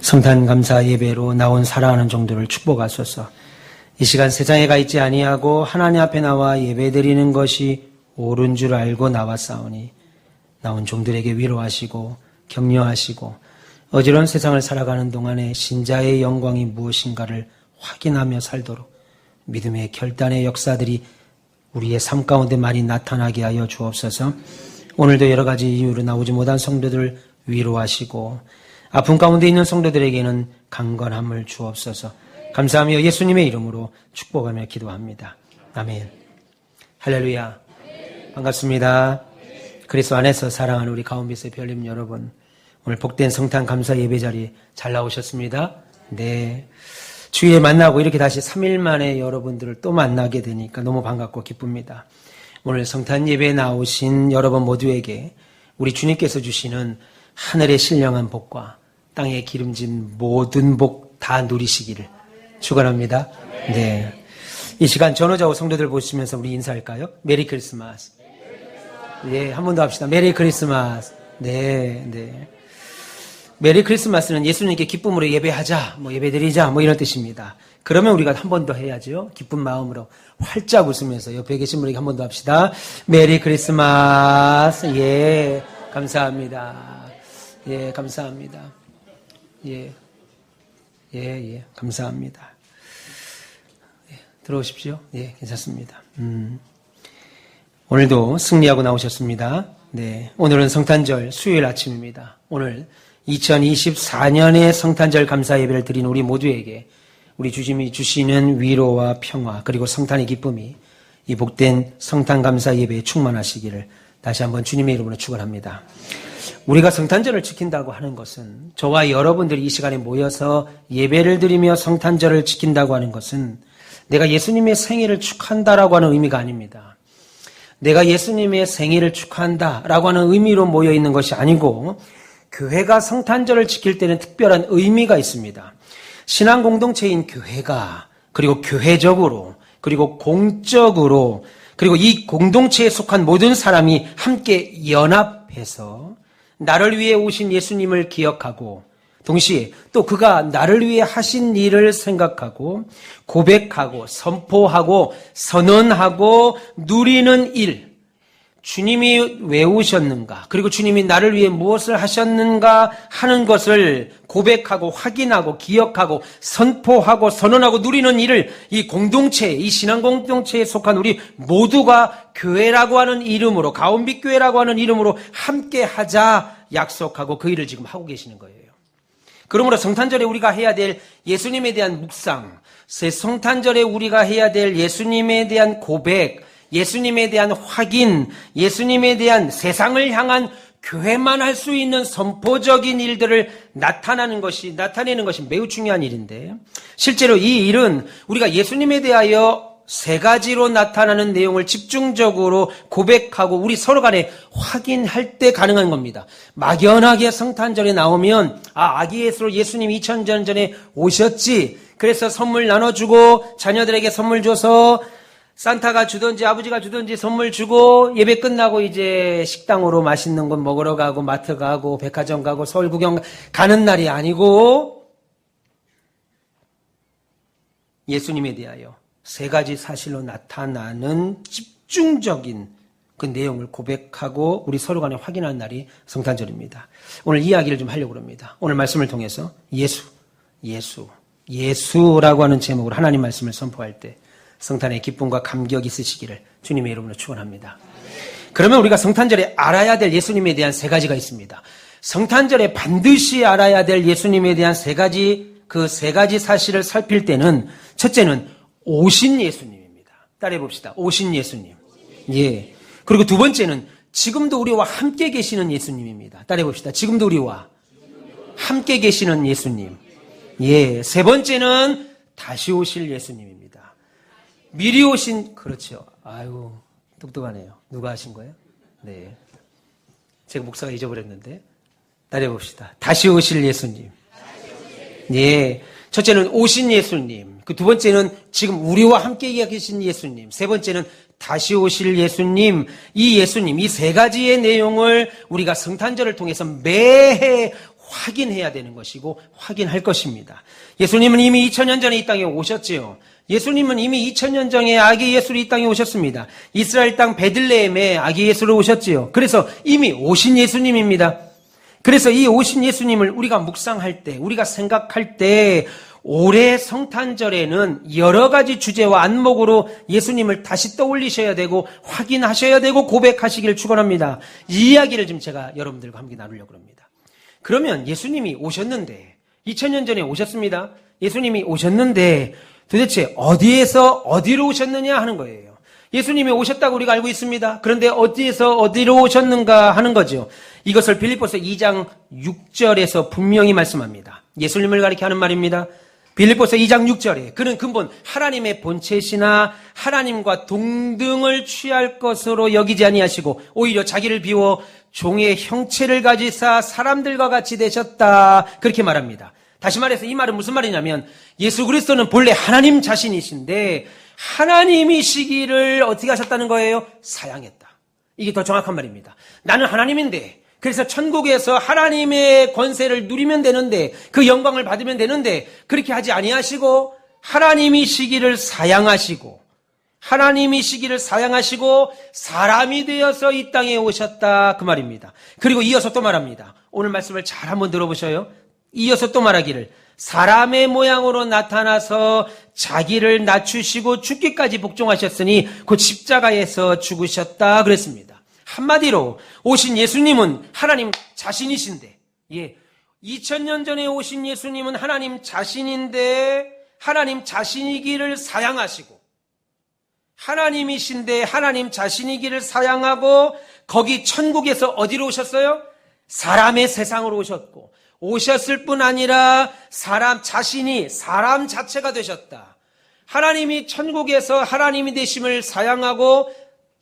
성탄 감사 예배로 나온 사랑하는 종들을 축복하소서. 이 시간 세상에 가 있지 아니하고 하나님 앞에 나와 예배드리는 것이 옳은 줄 알고 나왔사오니 나온 종들에게 위로하시고 격려하시고 어지러운 세상을 살아가는 동안에 신자의 영광이 무엇인가를 확인하며 살도록 믿음의 결단의 역사들이 우리의 삶 가운데 많이 나타나게 하여 주옵소서. 오늘도 여러 가지 이유로 나오지 못한 성도들 위로하시고 아픔 가운데 있는 성도들에게는 강건함을 주옵소서. 감사하며 예수님의 이름으로 축복하며 기도합니다. 아멘. 할렐루야. 반갑습니다. 그리스도 안에서 사랑하는 우리 가운데서의 별님 여러분, 오늘 복된 성탄 감사 예배 자리 잘 나오셨습니다. 네. 주위에 만나고 이렇게 다시 3일 만에 여러분들을 또 만나게 되니까 너무 반갑고 기쁩니다. 오늘 성탄 예배에 나오신 여러분 모두에게 우리 주님께서 주시는 하늘의 신령한 복과 땅에 기름진 모든 복 다 누리시기를 축원합니다. 네. 이 시간 전호자고 성도들 보시면서 우리 인사할까요? 메리 크리스마스. 네, 한 번 더 합시다. 메리 크리스마스. 네, 네. 메리 크리스마스는 예수님께 기쁨으로 예배하자, 예배드리자, 이런 뜻입니다. 그러면 우리가 한 번 더 해야죠. 기쁜 마음으로 활짝 웃으면서 옆에 계신 분에게 한 번 더 합시다. 메리 크리스마스. 예, 감사합니다. 예, 감사합니다. 예, 감사합니다. 예, 들어오십시오. 예, 괜찮습니다. 오늘도 승리하고 나오셨습니다. 네, 오늘은 성탄절 수요일 아침입니다. 오늘 2024년의 성탄절 감사 예배를 드린 우리 모두에게 우리 주님이 주시는 위로와 평화 그리고 성탄의 기쁨이 이 복된 성탄 감사 예배에 충만하시기를 다시 한번 주님의 이름으로 축원합니다. 우리가 성탄절을 지킨다고 하는 것은, 저와 여러분들이 이 시간에 모여서 예배를 드리며 성탄절을 지킨다고 하는 것은 내가 예수님의 생일을 축하한다라고 하는 의미가 아닙니다. 내가 예수님의 생일을 축하한다라고 하는 의미로 모여 있는 것이 아니고, 교회가 성탄절을 지킬 때는 특별한 의미가 있습니다. 신앙 공동체인 교회가, 그리고 교회적으로, 그리고 공적으로, 그리고 이 공동체에 속한 모든 사람이 함께 연합해서 나를 위해 오신 예수님을 기억하고, 동시에 또 그가 나를 위해 하신 일을 생각하고 고백하고 선포하고 선언하고 누리는 일, 주님이 왜 오셨는가, 그리고 주님이 나를 위해 무엇을 하셨는가 하는 것을 고백하고 확인하고 기억하고 선포하고 선언하고 누리는 일을 이 공동체, 이 신앙 공동체에 속한 우리 모두가 교회라고 하는 이름으로, 가온빛교회라고 하는 이름으로 함께 하자 약속하고 그 일을 지금 하고 계시는 거예요. 그러므로 성탄절에 우리가 해야 될 예수님에 대한 묵상, 성탄절에 우리가 해야 될 예수님에 대한 고백, 예수님에 대한 확인, 예수님에 대한 세상을 향한 교회만 할 수 있는 선포적인 일들을 나타내는 것이 매우 중요한 일인데, 실제로 이 일은 우리가 예수님에 대하여 세 가지로 나타나는 내용을 집중적으로 고백하고 우리 서로 간에 확인할 때 가능한 겁니다. 막연하게 성탄절에 나오면, 아기 예수로 예수님이 2000년 전에 오셨지, 그래서 선물 나눠주고 자녀들에게 선물 줘서 산타가 주든지 아버지가 주든지 선물 주고 예배 끝나고 이제 식당으로 맛있는 것 먹으러 가고 마트 가고 백화점 가고 서울 구경 가는 날이 아니고, 예수님에 대하여 세 가지 사실로 나타나는 집중적인 그 내용을 고백하고 우리 서로 간에 확인하는 날이 성탄절입니다. 오늘 이야기를 좀 하려고 합니다. 오늘 말씀을 통해서 예수라고 하는 제목으로 하나님 말씀을 선포할 때 성탄의 기쁨과 감격이 있으시기를 주님의 이름으로 축원합니다. 그러면 우리가 성탄절에 알아야 될 예수님에 대한 세 가지가 있습니다. 성탄절에 반드시 알아야 될 예수님에 대한 그 세 가지 사실을 살필 때는, 첫째는 오신 예수님입니다. 따라해 봅시다. 오신 예수님. 예. 그리고 두 번째는 지금도 우리와 함께 계시는 예수님입니다. 따라해 봅시다. 지금도 우리와 함께 계시는 예수님. 예. 세 번째는 다시 오실 예수님입니다. 미리 오신, 그렇죠. 아유, 똑똑하네요. 누가 하신 거예요? 네. 제가 목사가 잊어버렸는데. 따라해 봅시다. 다시 오실 예수님. 예. 첫째는 오신 예수님. 그 두 번째는 지금 우리와 함께 계신 예수님. 세 번째는 다시 오실 예수님. 이 예수님, 이 세 가지의 내용을 우리가 성탄절을 통해서 매해 확인해야 되는 것이고 확인할 것입니다. 예수님은 이미 2000년 전에 이 땅에 오셨지요. 예수님은 이미 2000년 전에 아기 예수로 이 땅에 오셨습니다. 이스라엘 땅 베들레헴에 아기 예수로 오셨지요. 그래서 이미 오신 예수님입니다. 그래서 이 오신 예수님을 우리가 묵상할 때, 우리가 생각할 때 올해 성탄절에는 여러 가지 주제와 안목으로 예수님을 다시 떠올리셔야 되고 확인하셔야 되고 고백하시기를 축원합니다. 이 이야기를 지금 제가 여러분들과 함께 나누려고 합니다. 그러면 예수님이 오셨는데 2000년 전에 오셨습니다. 예수님이 오셨는데 도대체 어디에서 어디로 오셨느냐 하는 거예요. 예수님이 오셨다고 우리가 알고 있습니다. 그런데 어디에서 어디로 오셨는가 하는 거죠. 이것을 빌립보서 2장 6절에서 분명히 말씀합니다. 예수님을 가리켜 하는 말입니다. 빌립보서 2장 6절에 그는 근본 하나님의 본체시나 하나님과 동등을 취할 것으로 여기지 아니하시고 오히려 자기를 비워 종의 형체를 가지사 사람들과 같이 되셨다. 그렇게 말합니다. 다시 말해서 이 말은 무슨 말이냐면 예수 그리스도는 본래 하나님 자신이신데 하나님이시기를 어떻게 하셨다는 거예요? 사양했다. 이게 더 정확한 말입니다. 나는 하나님인데 그래서 천국에서 하나님의 권세를 누리면 되는데 그 영광을 받으면 되는데 그렇게 하지 아니하시고 하나님이시기를 사양하시고 사람이 되어서 이 땅에 오셨다 그 말입니다. 그리고 이어서 또 말합니다. 오늘 말씀을 잘 한번 들어보셔요. 이어서 또 말하기를 사람의 모양으로 나타나서 자기를 낮추시고 죽기까지 복종하셨으니 곧 십자가에서 죽으셨다 그랬습니다. 한마디로 오신 예수님은 하나님 자신이신데 2000년 전에 오신 예수님은 하나님 자신인데 하나님 자신이기를 사양하시고 하나님이신데 하나님 자신이기를 사양하고 거기 천국에서 어디로 오셨어요? 사람의 세상으로 오셨고 오셨을 뿐 아니라 사람 자체가 되셨다. 하나님이 천국에서 하나님이 되심을 사양하고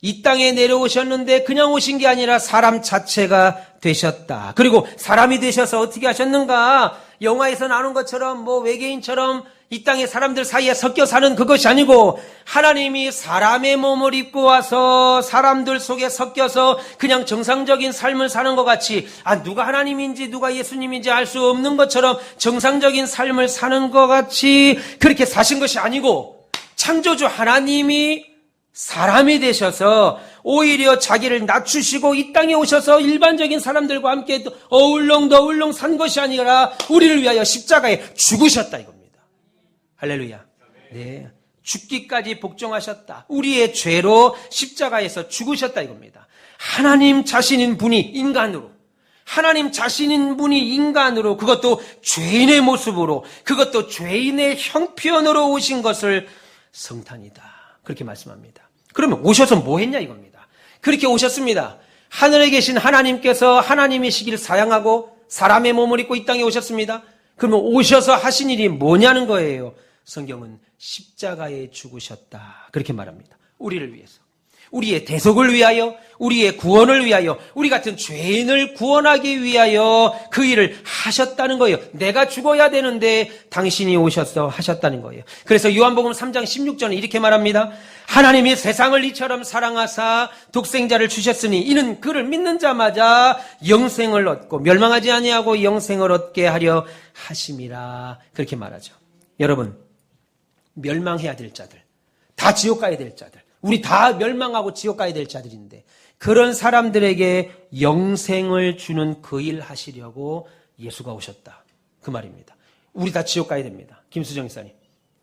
이 땅에 내려오셨는데 그냥 오신 게 아니라 사람 자체가 되셨다. 그리고 사람이 되셔서 어떻게 하셨는가? 영화에서 나오는 것처럼 외계인처럼 이 땅에 사람들 사이에 섞여 사는 그것이 아니고 하나님이 사람의 몸을 입고 와서 사람들 속에 섞여서 그냥 정상적인 삶을 사는 것 같이 누가 하나님인지 누가 예수님인지 알 수 없는 것처럼 정상적인 삶을 사는 것 같이 그렇게 사신 것이 아니고 창조주 하나님이 사람이 되셔서 오히려 자기를 낮추시고 이 땅에 오셔서 일반적인 사람들과 함께 어울렁 산 것이 아니라 우리를 위하여 십자가에 죽으셨다 이겁니다. 할렐루야. 네. 죽기까지 복종하셨다. 우리의 죄로 십자가에서 죽으셨다 이겁니다. 하나님 자신인 분이 인간으로 그것도 죄인의 모습으로 그것도 죄인의 형편으로 오신 것을 성탄이다. 그렇게 말씀합니다. 그러면 오셔서 뭐 했냐 이겁니다. 그렇게 오셨습니다. 하늘에 계신 하나님께서 하나님이시기를 사양하고 사람의 몸을 입고 이 땅에 오셨습니다. 그러면 오셔서 하신 일이 뭐냐는 거예요. 성경은 십자가에 죽으셨다. 그렇게 말합니다. 우리를 위해서. 우리의 대속을 위하여, 우리의 구원을 위하여, 우리 같은 죄인을 구원하기 위하여 그 일을 하셨다는 거예요. 내가 죽어야 되는데 당신이 오셔서 하셨다는 거예요. 그래서 요한복음 3장 16절에 이렇게 말합니다. 하나님이 세상을 이처럼 사랑하사 독생자를 주셨으니 이는 그를 믿는 자마다 영생을 얻고 멸망하지 아니하고 영생을 얻게 하려 하심이라. 그렇게 말하죠. 여러분, 멸망해야 될 자들, 다 지옥 가야 될 자들, 우리 다 멸망하고 지옥 가야 될 자들인데 그런 사람들에게 영생을 주는 그 일 하시려고 예수가 오셨다. 그 말입니다. 우리 다 지옥 가야 됩니다. 김수정 이사님,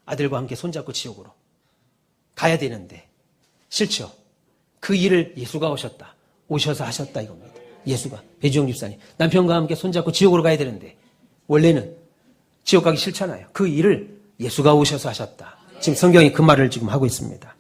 아들과 함께 손잡고 지옥으로 가야 되는데 싫죠? 그 일을 예수가 오셔서 하셨다 이겁니다. 예수가. 배주영 집사님, 남편과 함께 손잡고 지옥으로 가야 되는데 원래는 지옥 가기 싫잖아요. 그 일을 예수가 오셔서 하셨다. 지금 성경이 그 말을 지금 하고 있습니다.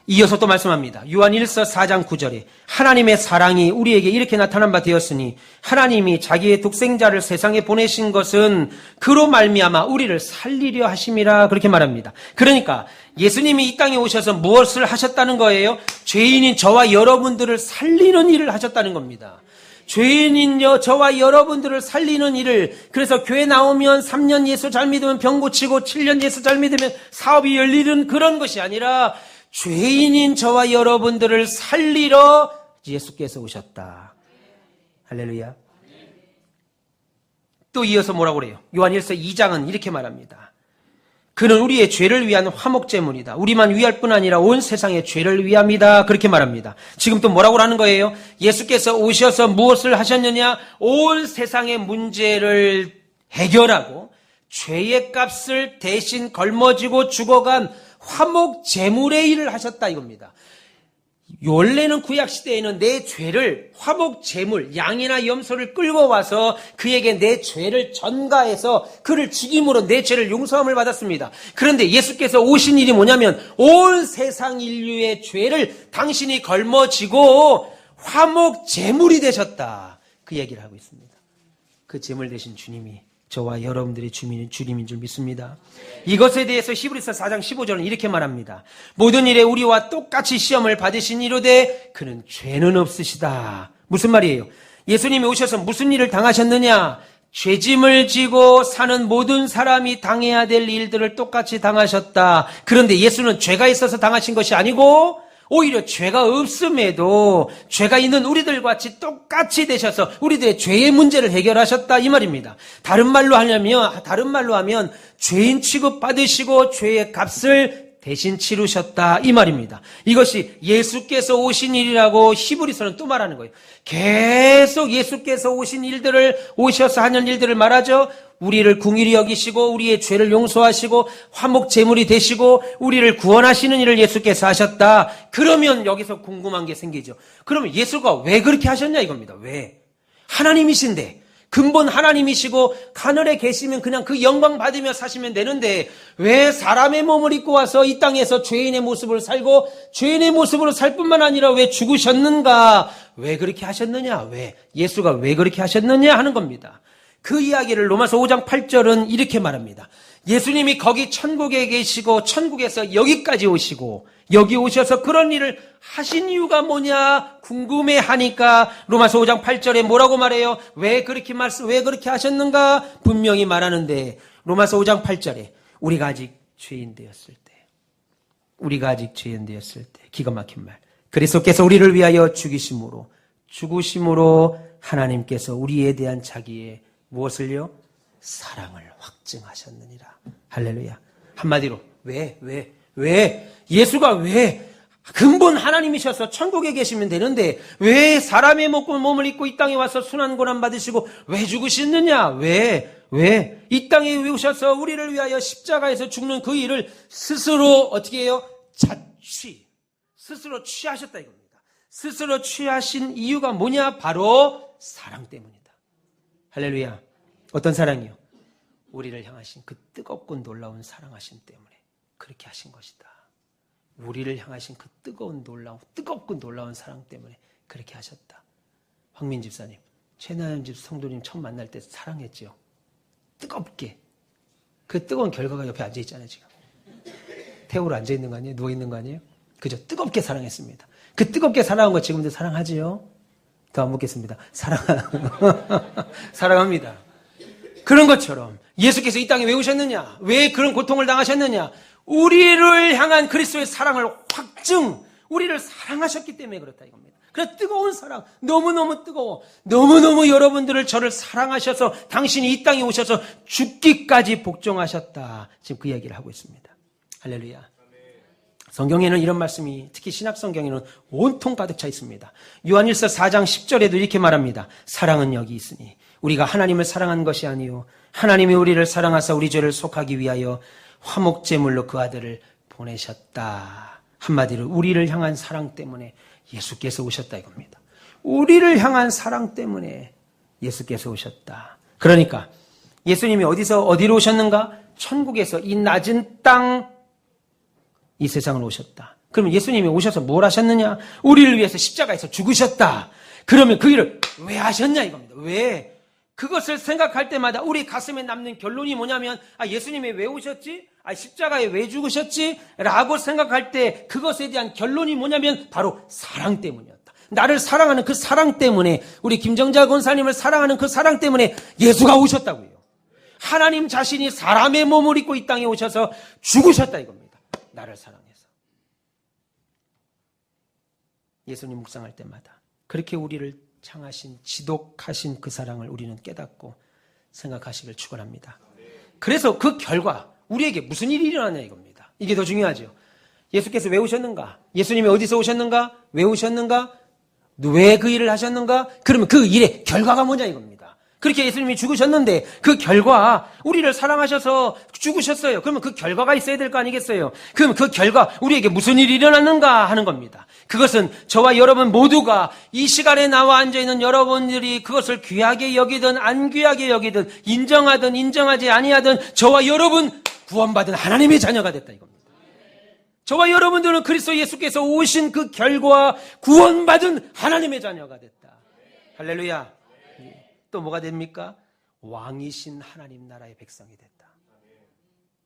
이어서 또 말씀합니다. 요한 1서 4장 9절에 하나님의 사랑이 우리에게 이렇게 나타난 바 되었으니 하나님이 자기의 독생자를 세상에 보내신 것은 그로 말미암아 우리를 살리려 하심이라. 그렇게 말합니다. 그러니까 예수님이 이 땅에 오셔서 무엇을 하셨다는 거예요? 죄인인 저와 여러분들을 살리는 일을 하셨다는 겁니다. 죄인인 저와 여러분들을 살리는 일을. 그래서 교회 나오면 3년 예수 잘 믿으면 병 고치고 7년 예수 잘 믿으면 사업이 열리는 그런 것이 아니라 죄인인 저와 여러분들을 살리러 예수께서 오셨다. 할렐루야. 또 이어서 뭐라고 그래요? 요한일서 2장은 이렇게 말합니다. 그는 우리의 죄를 위한 화목제물이다. 우리만 위할 뿐 아니라 온 세상의 죄를 위함이다. 그렇게 말합니다. 지금 또 뭐라고 하는 거예요? 예수께서 오셔서 무엇을 하셨느냐? 온 세상의 문제를 해결하고 죄의 값을 대신 걸머지고 죽어간 화목제물의 일을 하셨다 이겁니다. 원래는 구약시대에는 내 죄를 화목제물, 양이나 염소를 끌고 와서 그에게 내 죄를 전가해서 그를 죽임으로 내 죄를 용서함을 받았습니다. 그런데 예수께서 오신 일이 뭐냐면 온 세상 인류의 죄를 당신이 걸머지고 화목제물이 되셨다. 그 얘기를 하고 있습니다. 그 제물 되신 주님이 저와 여러분들의 주님인 줄 믿습니다. 이것에 대해서 히브리서 4장 15절은 이렇게 말합니다. 모든 일에 우리와 똑같이 시험을 받으신 이로되 그는 죄는 없으시다. 무슨 말이에요? 예수님이 오셔서 무슨 일을 당하셨느냐? 죄짐을 지고 사는 모든 사람이 당해야 될 일들을 똑같이 당하셨다. 그런데 예수는 죄가 있어서 당하신 것이 아니고 오히려 죄가 없음에도 죄가 있는 우리들 같이 똑같이 되셔서 우리들의 죄의 문제를 해결하셨다 이 말입니다. 다른 말로 하면 죄인 취급 받으시고 죄의 값을 대신 치르셨다 이 말입니다. 이것이 예수께서 오신 일이라고 히브리서는 또 말하는 거예요. 계속 예수께서 오셔서 하는 일들을 말하죠. 우리를 긍휼히 여기시고 우리의 죄를 용서하시고 화목 제물이 되시고 우리를 구원하시는 일을 예수께서 하셨다. 그러면 여기서 궁금한 게 생기죠. 그러면 예수가 왜 그렇게 하셨냐 이겁니다. 왜? 하나님이신데 근본 하나님이시고 하늘에 계시면 그냥 그 영광 받으며 사시면 되는데 왜 사람의 몸을 입고 와서 이 땅에서 죄인의 모습을 살고 죄인의 모습으로 살 뿐만 아니라 왜 죽으셨는가? 왜 그렇게 하셨느냐? 왜? 예수가 왜 그렇게 하셨느냐 하는 겁니다. 그 이야기를 로마서 5장 8절은 이렇게 말합니다. 예수님이 거기 천국에 계시고 천국에서 여기까지 오시고 여기 오셔서 그런 일을 하신 이유가 뭐냐 궁금해하니까 로마서 5장 8절에 뭐라고 말해요? 왜 그렇게 하셨는가? 분명히 말하는데 로마서 5장 8절에 우리가 아직 죄인 되었을 때 기가 막힌 말. 그리스도께서 우리를 위하여 죽으심으로 하나님께서 우리에 대한 자기의 무엇을요? 사랑을 확증하셨느니라. 할렐루야. 한마디로 왜? 예수가 왜? 근본 하나님이셔서 천국에 계시면 되는데 왜 사람의 몸을 입고 이 땅에 와서 순환고난 받으시고 왜 죽으셨느냐? 왜? 이 땅에 오셔서 우리를 위하여 십자가에서 죽는 그 일을 스스로 어떻게 해요? 스스로 취하셨다 이겁니다. 스스로 취하신 이유가 뭐냐? 바로 사랑 때문이다. 할렐루야. 어떤 사랑이요? 우리를 향하신 그 뜨겁고 놀라운 사랑하심 때문에 그렇게 하신 것이다. 우리를 향하신 그 뜨겁고 놀라운 사랑 때문에 그렇게 하셨다. 황민 집사님, 최나연 집 성도님 처음 만날 때 사랑했죠. 뜨겁게. 그 뜨거운 결과가 옆에 앉아있잖아요, 지금. 태우로 앉아있는 거 아니에요? 누워있는 거 아니에요? 그죠? 뜨겁게 사랑했습니다. 그 뜨겁게 사랑한 거 지금도 사랑하지요? 더 안 묻겠습니다. 사랑합니다. 그런 것처럼 예수께서 이 땅에 왜 오셨느냐? 왜 그런 고통을 당하셨느냐? 우리를 향한 그리스도의 사랑을 우리를 사랑하셨기 때문에 그렇다 이겁니다. 그래서 뜨거운 사랑, 너무너무 뜨거워. 너무너무 여러분들을 저를 사랑하셔서 당신이 이 땅에 오셔서 죽기까지 복종하셨다. 지금 그 얘기를 하고 있습니다. 할렐루야. 성경에는 이런 말씀이 특히 신약 성경에는 온통 가득 차 있습니다. 요한일서 4장 10절에도 이렇게 말합니다. 사랑은 여기 있으니 우리가 하나님을 사랑한 것이 아니요 하나님이 우리를 사랑하사 우리 죄를 속하기 위하여 화목제물로 그 아들을 보내셨다. 한마디로 우리를 향한 사랑 때문에 예수께서 오셨다 이겁니다. 우리를 향한 사랑 때문에 예수께서 오셨다. 그러니까 예수님이 어디로 오셨는가? 천국에서 이 낮은 땅 이 세상을 오셨다. 그러면 예수님이 오셔서 뭘 하셨느냐? 우리를 위해서 십자가에서 죽으셨다. 그러면 그 일을 왜 하셨냐 이겁니다. 왜? 그것을 생각할 때마다 우리 가슴에 남는 결론이 뭐냐면 예수님이 왜 오셨지? 십자가에 왜 죽으셨지? 라고 생각할 때 그것에 대한 결론이 뭐냐면 바로 사랑 때문이었다. 나를 사랑하는 그 사랑 때문에 우리 김정자 권사님을 사랑하는 그 사랑 때문에 예수가 오셨다고요. 하나님 자신이 사람의 몸을 입고 이 땅에 오셔서 죽으셨다 이겁니다. 나를 사랑해서. 예수님 묵상할 때마다 그렇게 우리를 향하신 지독하신 그 사랑을 우리는 깨닫고 생각하시길 축원합니다. 그래서 그 결과 우리에게 무슨 일이 일어나냐 이겁니다. 이게 더 중요하죠. 예수께서 왜 오셨는가? 예수님이 어디서 오셨는가? 왜 오셨는가? 왜 그 일을 하셨는가? 그러면 그 일의 결과가 뭐냐 이겁니다. 그렇게 예수님이 죽으셨는데 그 결과 우리를 사랑하셔서 죽으셨어요. 그러면 그 결과가 있어야 될 거 아니겠어요? 그럼 그 결과 우리에게 무슨 일이 일어났는가 하는 겁니다. 그것은 저와 여러분 모두가 이 시간에 나와 앉아있는 여러분들이 그것을 귀하게 여기든 안 귀하게 여기든 인정하든 인정하지 아니하든 저와 여러분 구원받은 하나님의 자녀가 됐다 이겁니다. 저와 여러분들은 그리스도 예수께서 오신 그 결과 구원받은 하나님의 자녀가 됐다. 할렐루야. 또 뭐가 됩니까? 왕이신 하나님 나라의 백성이 됐다.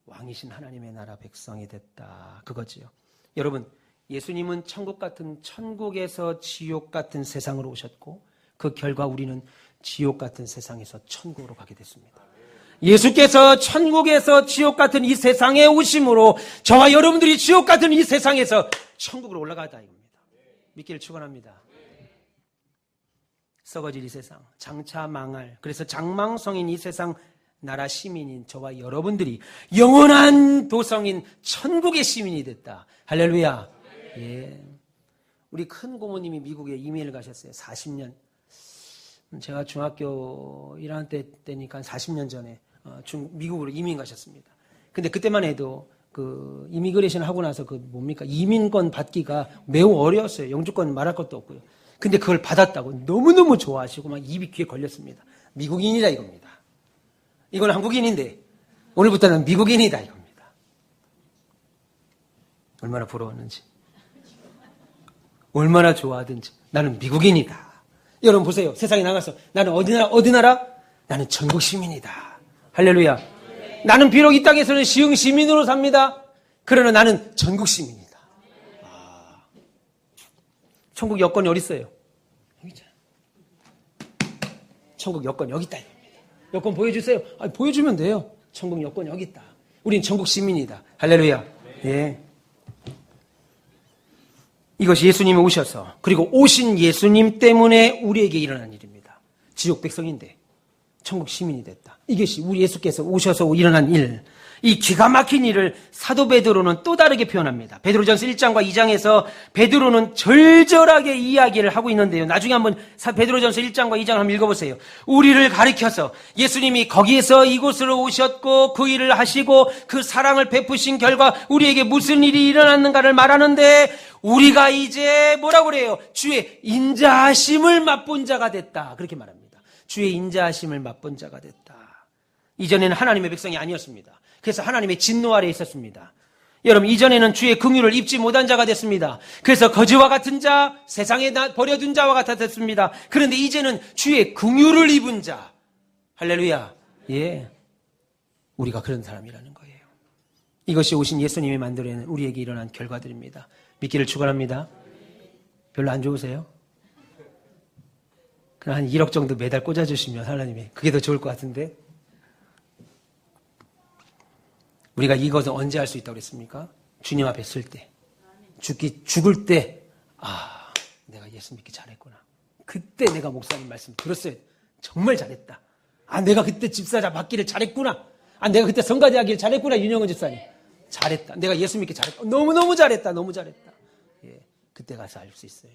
왕이신 하나님의 나라 백성이 됐다. 그거지요. 여러분, 예수님은 천국 같은 천국에서 지옥 같은 세상으로 오셨고 그 결과 우리는 지옥 같은 세상에서 천국으로 가게 됐습니다. 예수께서 천국에서 지옥 같은 이 세상에 오심으로 저와 여러분들이 지옥 같은 이 세상에서 천국으로 올라가다 이겁니다. 믿기를 축원합니다. 썩어질 이 세상, 장차 망할, 그래서 장망성인 이 세상 나라 시민인 저와 여러분들이 영원한 도성인 천국의 시민이 됐다. 할렐루야. 예. 우리 큰 고모님이 미국에 이민을 가셨어요. 40년. 제가 중학교 1학년 때니까 40년 전에 미국으로 이민 가셨습니다. 근데 그때만 해도 그 이미그레이션 하고 나서 그 뭡니까? 이민권 받기가 매우 어려웠어요. 영주권 말할 것도 없고요. 근데 그걸 받았다고 너무너무 좋아하시고 막 입이 귀에 걸렸습니다. 미국인이다 이겁니다. 이건 한국인인데 오늘부터는 미국인이다 이겁니다. 얼마나 부러웠는지. 얼마나 좋아하든지 나는 미국인이다. 여러분 보세요. 세상에 나가서 나는 어디 나라? 나는 천국 시민이다. 할렐루야. 나는 비록 이 땅에서는 시흥 시민으로 삽니다. 그러나 나는 전국 시민이다. 천국 여권이 어디 있어요? 여기 있잖아요. 천국 여권 여기 있다. 여권 보여주세요. 보여주면 돼요. 천국 여권 여기 있다. 우린 천국 시민이다. 할렐루야. 예. 이것이 예수님이 오셔서 그리고 오신 예수님 때문에 우리에게 일어난 일입니다. 지옥 백성인데 천국 시민이 됐다. 이것이 우리 예수께서 오셔서 일어난 일. 이 기가 막힌 일을 사도 베드로는 또 다르게 표현합니다. 베드로전서 1장과 2장에서 베드로는 절절하게 이야기를 하고 있는데요. 나중에 한번 베드로전서 1장과 2장을 한번 읽어보세요. 우리를 가리켜서 예수님이 거기에서 이곳으로 오셨고 그 일을 하시고 그 사랑을 베푸신 결과 우리에게 무슨 일이 일어났는가를 말하는데 우리가 이제 뭐라고 그래요? 주의 인자하심을 맛본 자가 됐다. 그렇게 말합니다. 주의 인자하심을 맛본 자가 됐다. 이전에는 하나님의 백성이 아니었습니다. 그래서 하나님의 진노 아래에 있었습니다. 여러분 이전에는 주의 긍휼을 입지 못한 자가 됐습니다. 그래서 거지와 같은 자, 세상에 버려둔 자와 같았습니다. 그런데 이제는 주의 긍휼을 입은 자. 할렐루야. 예, 우리가 그런 사람이라는 거예요. 이것이 오신 예수님이 만들어낸 우리에게 일어난 결과들입니다. 믿기를 축원합니다. 별로 안 좋으세요? 그럼 한 1억 정도 매달 꽂아주시면 하나님이 그게 더 좋을 것 같은데. 우리가 이것을 언제 할 수 있다고 그랬습니까? 주님 앞에 설 때. 죽을 때, 내가 예수 믿기 잘했구나. 그때 내가 목사님 말씀 들었어요. 정말 잘했다. 내가 그때 집사자 맡기를 잘했구나. 내가 그때 성가대 하기를 잘했구나. 윤영은 집사님. 잘했다. 내가 예수 믿기 잘했다. 너무너무 잘했다. 너무 잘했다. 예, 그때 가서 알 수 있어요.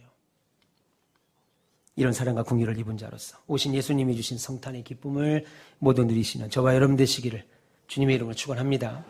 이런 사랑과 긍휼을 입은 자로서 오신 예수님이 주신 성탄의 기쁨을 모두 누리시는 저와 여러분 되시기를 주님의 이름으로 축원합니다.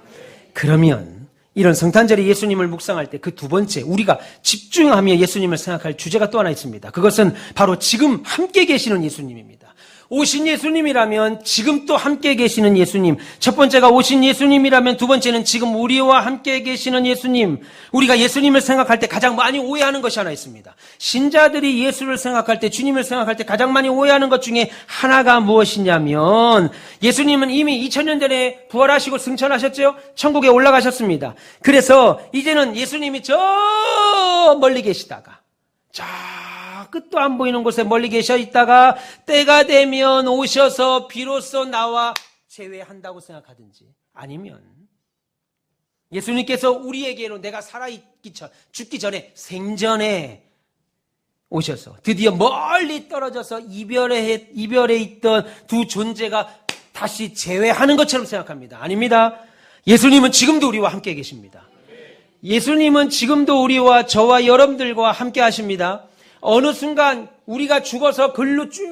그러면 이런 성탄절에 예수님을 묵상할 때 그 두 번째 우리가 집중하며 예수님을 생각할 주제가 또 하나 있습니다. 그것은 바로 지금 함께 계시는 예수님입니다. 오신 예수님이라면 지금 또 함께 계시는 예수님. 첫 번째가 오신 예수님이라면 두 번째는 지금 우리와 함께 계시는 예수님. 우리가 예수님을 생각할 때 가장 많이 오해하는 것이 하나 있습니다. 신자들이 예수를 생각할 때, 주님을 생각할 때 가장 많이 오해하는 것 중에 하나가 무엇이냐면 예수님은 이미 2000년 전에 부활하시고 승천하셨죠? 천국에 올라가셨습니다. 그래서 이제는 예수님이 저 멀리 계시다가 끝도 안 보이는 곳에 멀리 계셔 있다가 때가 되면 오셔서 비로소 나와 재회한다고 생각하든지 아니면 예수님께서 우리에게로 내가 죽기 전에 생전에 오셔서 드디어 멀리 떨어져서 이별에 있던 두 존재가 다시 제외하는 것처럼 생각합니다. 아닙니다. 예수님은 지금도 우리와 함께 계십니다. 예수님은 지금도 우리와 저와 여러분들과 함께 하십니다. 어느 순간 우리가 죽어서 글로 쭉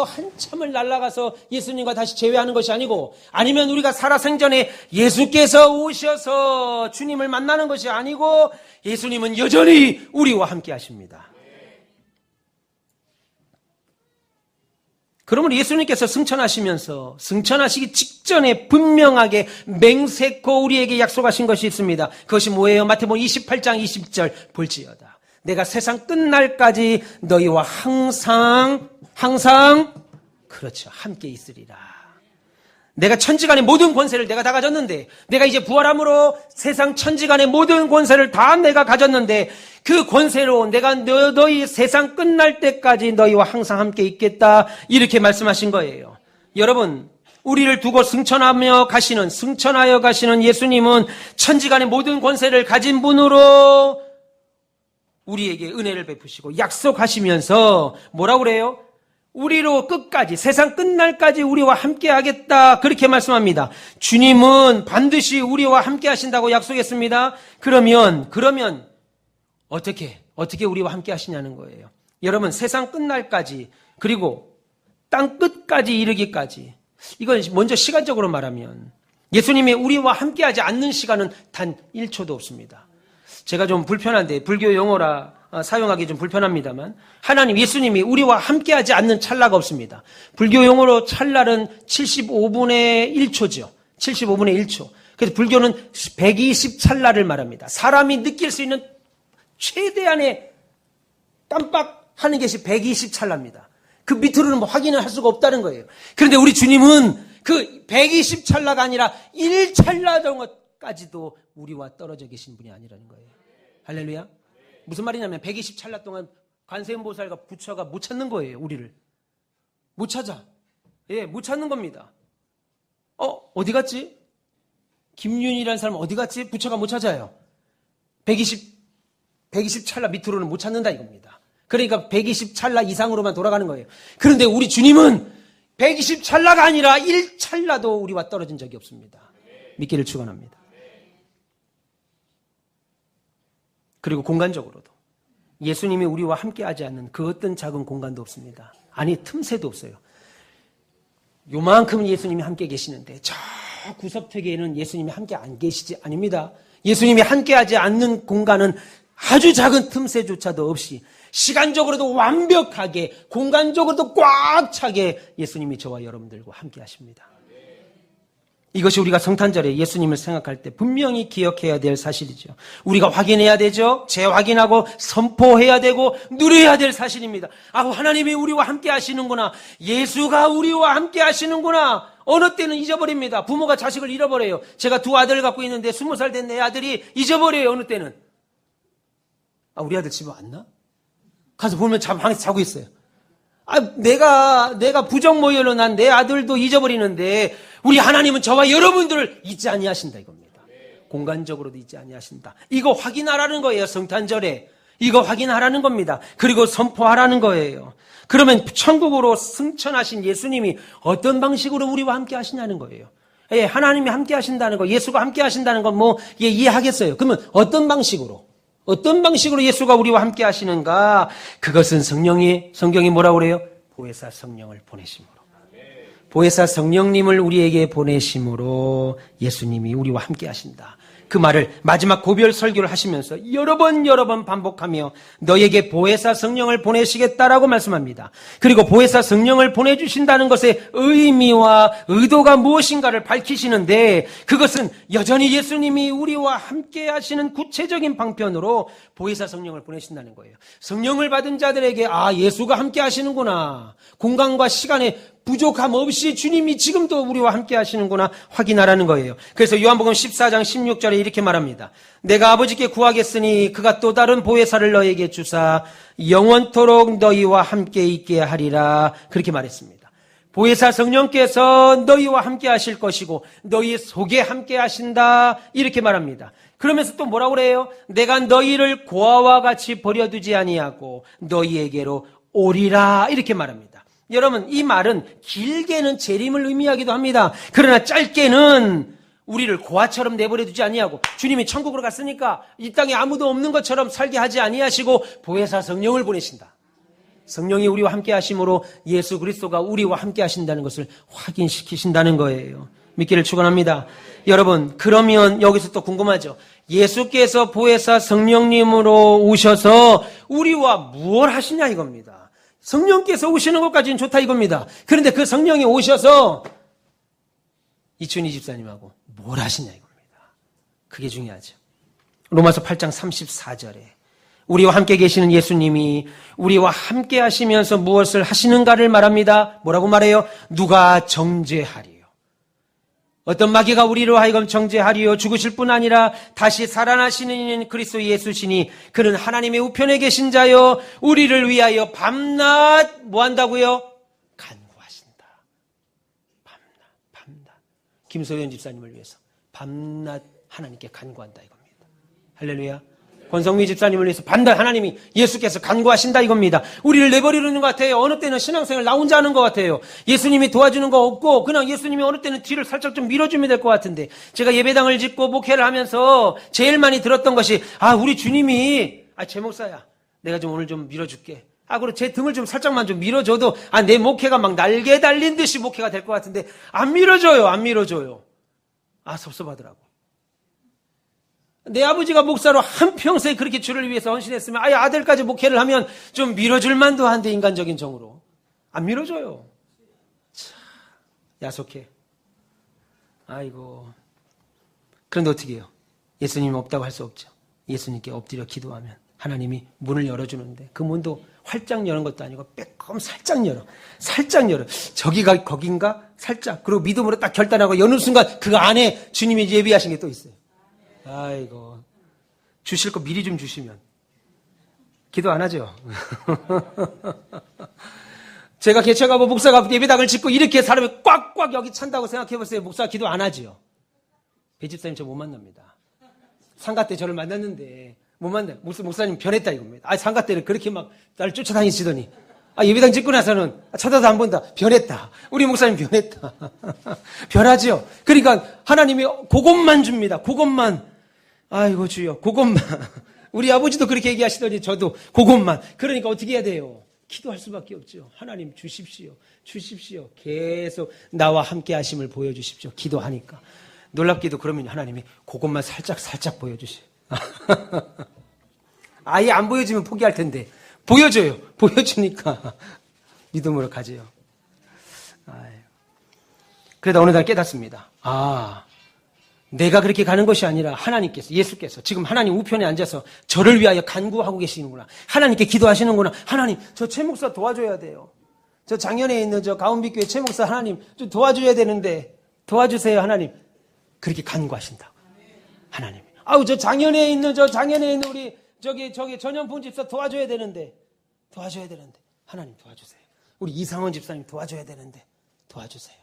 한참을 날아가서 예수님과 다시 재회하는 것이 아니고, 아니면 우리가 살아생전에 예수께서 오셔서 주님을 만나는 것이 아니고, 예수님은 여전히 우리와 함께 하십니다. 그러면 예수님께서 승천하시면서 승천하시기 직전에 분명하게 맹세코 우리에게 약속하신 것이 있습니다. 그것이 뭐예요? 마태복음 28장 20절 볼지어다. 내가 세상 끝날까지 너희와 항상 그렇죠. 함께 있으리라. 내가 천지간의 모든 권세를 내가 다 가졌는데, 내가 이제 부활함으로 세상 천지간의 모든 권세를 다 내가 가졌는데, 그 권세로 내가 너희 세상 끝날 때까지 너희와 항상 함께 있겠다, 이렇게 말씀하신 거예요. 여러분, 우리를 두고 승천하여 가시는 예수님은 천지간의 모든 권세를 가진 분으로 우리에게 은혜를 베푸시고 약속하시면서 뭐라고 그래요? 우리로 끝까지, 세상 끝날까지 우리와 함께 하겠다, 그렇게 말씀합니다. 주님은 반드시 우리와 함께 하신다고 약속했습니다. 그러면 어떻게 우리와 함께 하시냐는 거예요. 여러분, 세상 끝날까지, 그리고 땅 끝까지 이르기까지, 이건 먼저 시간적으로 말하면 예수님이 우리와 함께 하지 않는 시간은 단 1초도 없습니다. 제가 좀 불편한데, 불교 용어라 사용하기 좀 불편합니다만, 하나님, 예수님이 우리와 함께하지 않는 찰나가 없습니다. 불교 용어로 찰나는 75분의 1초죠. 75분의 1초. 그래서 불교는 120 찰나를 말합니다. 사람이 느낄 수 있는 최대한의 깜빡하는 것이 120 찰나입니다. 그 밑으로는 뭐 확인을 할 수가 없다는 거예요. 그런데 우리 주님은 그 120 찰나가 아니라 1 찰나 정도까지도 우리와 떨어져 계신 분이 아니라는 거예요. 할렐루야. 무슨 말이냐면 120 찰나 동안 관세음보살과 부처가 못 찾는 거예요. 우리를 못 찾아. 못 찾는 겁니다. 어디 갔지? 김윤이라는 사람 어디 갔지? 부처가 못 찾아요. 120 찰나 밑으로는 못 찾는다 이겁니다. 그러니까 120 찰나 이상으로만 돌아가는 거예요. 그런데 우리 주님은 120 찰나가 아니라 1 찰나도 우리와 떨어진 적이 없습니다. 믿기를 축원합니다. 그리고 공간적으로도 예수님이 우리와 함께하지 않는 그 어떤 작은 공간도 없습니다. 아니, 틈새도 없어요. 요만큼은 예수님이 함께 계시는데 저 구석택에는 예수님이 함께 안 계시지? 아닙니다. 예수님이 함께하지 않는 공간은 아주 작은 틈새조차도 없이 시간적으로도 완벽하게, 공간적으로도 꽉 차게 예수님이 저와 여러분들과 함께 하십니다. 이것이 우리가 성탄절에 예수님을 생각할 때 분명히 기억해야 될 사실이죠. 우리가 확인해야 되죠. 재확인하고 선포해야 되고 누려야 될 사실입니다. 하나님이 우리와 함께 하시는구나. 예수가 우리와 함께 하시는구나. 어느 때는 잊어버립니다. 부모가 자식을 잃어버려요. 제가 2 아들을 갖고 있는데 20살 된 내 아들이 잊어버려요. 어느 때는. 우리 아들 집에 왔나? 가서 보면 방에서 자고 있어요. 내가 부정모혈로 난 내 아들도 잊어버리는데 우리 하나님은 저와 여러분들을 잊지 아니하신다 이겁니다. 공간적으로도 잊지 아니하신다. 이거 확인하라는 거예요. 성탄절에 이거 확인하라는 겁니다. 그리고 선포하라는 거예요. 그러면 천국으로 승천하신 예수님이 어떤 방식으로 우리와 함께 하시냐는 거예요. 하나님이 함께 하신다는 거, 예수가 함께 하신다는 건 이해하겠어요. 그러면 어떤 방식으로 예수가 우리와 함께 하시는가? 그것은 성경이 뭐라고 그래요? 보혜사 성령을 보내심으로. 보혜사 성령님을 우리에게 보내심으로 예수님이 우리와 함께 하신다. 그 말을 마지막 고별 설교를 하시면서 여러 번 반복하며 너에게 보혜사 성령을 보내시겠다라고 말씀합니다. 그리고 보혜사 성령을 보내주신다는 것의 의미와 의도가 무엇인가를 밝히시는데, 그것은 여전히 예수님이 우리와 함께 하시는 구체적인 방편으로 보혜사 성령을 보내신다는 거예요. 성령을 받은 자들에게 예수가 함께 하시는구나, 공간과 시간에 부족함 없이 주님이 지금도 우리와 함께 하시는구나 확인하라는 거예요. 그래서 요한복음 14장 16절에 이렇게 말합니다. 내가 아버지께 구하겠으니 그가 또 다른 보혜사를 너에게 주사 영원토록 너희와 함께 있게 하리라, 그렇게 말했습니다. 보혜사 성령께서 너희와 함께 하실 것이고 너희 속에 함께 하신다, 이렇게 말합니다. 그러면서 또 뭐라고 그래요? 내가 너희를 고아와 같이 버려두지 아니하고 너희에게로 오리라, 이렇게 말합니다. 여러분, 이 말은 길게는 재림을 의미하기도 합니다. 그러나 짧게는 우리를 고아처럼 내버려 두지 아니하고 주님이 천국으로 갔으니까 이 땅에 아무도 없는 것처럼 살게 하지 아니하시고 보혜사 성령을 보내신다. 성령이 우리와 함께 하심으로 예수 그리스도가 우리와 함께 하신다는 것을 확인시키신다는 거예요. 믿기를 축원합니다. 여러분, 그러면 여기서 또 궁금하죠. 예수께서 보혜사 성령님으로 오셔서 우리와 무엇을 하시냐 이겁니다. 성령께서 오시는 것까지는 좋다 이겁니다. 그런데 그 성령이 오셔서 이춘희 집사님하고 뭘 하시냐 이겁니다. 그게 중요하죠. 로마서 8장 34절에 우리와 함께 계시는 예수님이 우리와 함께 하시면서 무엇을 하시는가를 말합니다. 뭐라고 말해요? 누가 정죄하리요. 어떤 마귀가 우리로 하여금 정죄하리요. 죽으실 뿐 아니라 다시 살아나시는 이는 그리스도 예수시니 그는 하나님의 우편에 계신 자요. 우리를 위하여 밤낮 뭐 한다고요? 간구하신다. 밤낮. 김소연 집사님을 위해서 밤낮 하나님께 간구한다 이겁니다. 할렐루야. 권성미 집사님을 위해서 반달 하나님이 예수께서 간구하신다 이겁니다. 우리를 내버리는 것 같아요. 어느 때는 신앙생활 나 혼자 하는 것 같아요. 예수님이 도와주는 거 없고 그냥 예수님이 어느 때는 뒤를 살짝 좀 밀어주면 될 것 같은데 제가 예배당을 짓고 목회를 하면서 제일 많이 들었던 것이 우리 주님이 제 목사야 내가 좀 오늘 좀 밀어줄게. 그리고 제 등을 좀 살짝만 좀 밀어줘도 내 목회가 막 날개 달린 듯이 목회가 될 것 같은데 안 밀어줘요. 섭섭하더라고. 내 아버지가 목사로 한평생 그렇게 주를 위해서 헌신했으면 아들까지 목회를 하면 좀 밀어줄 만도 한데 인간적인 정으로 안 밀어줘요. 참 야속해. 아이고. 그런데 어떻게 해요? 예수님이 없다고 할 수 없죠. 예수님께 엎드려 기도하면 하나님이 문을 열어주는데 그 문도 활짝 여는 것도 아니고 빼꼼 살짝 열어. 저기가 거긴가? 살짝. 그리고 믿음으로 딱 결단하고 여는 순간 그 안에 주님이 예비하신 게 또 있어요. 아이고, 주실 거 미리 좀 주시면 기도 안 하죠. 제가 개척하고 목사가 예배당을 짓고 이렇게 사람이 꽉꽉 여기 찬다고 생각해보세요. 목사가 기도 안 하죠. 배집사님 저 못 만납니다. 상가 때 저를 만났는데 못 만나요. 목사님 변했다 이겁니다. 상가 때는 그렇게 막 나를 쫓아다니시더니 예배당 짓고 나서는 쳐다도 안 본다. 변했다. 우리 목사님 변했다. 변하죠. 그러니까 하나님이 그것만 줍니다. 그것만. 아이고 주여 그것만. 우리 아버지도 그렇게 얘기하시더니 저도 그것만. 그러니까 어떻게 해야 돼요? 기도할 수밖에 없죠. 하나님 주십시오. 계속 나와 함께 하심을 보여주십시오. 기도하니까. 놀랍게도 그러면 하나님이 그것만 살짝 보여주세요. 아예 안 보여주면 포기할 텐데 보여줘요. 보여주니까 믿음으로 가져요. 그러다 어느 날 깨닫습니다. 내가 그렇게 가는 것이 아니라 하나님께서, 예수께서 지금 하나님 우편에 앉아서 저를 위하여 간구하고 계시는구나. 하나님께 기도하시는구나. 하나님, 저 최 목사 도와줘야 돼요. 저 장현에 있는 저 가운비교회 최 목사 하나님 좀 도와줘야 되는데 도와주세요 하나님. 그렇게 간구하신다. 하나님. 저 장현에 있는 우리 저기 전현풍 집사 도와줘야 되는데 하나님 도와주세요. 우리 이상원 집사님 도와줘야 되는데 도와주세요.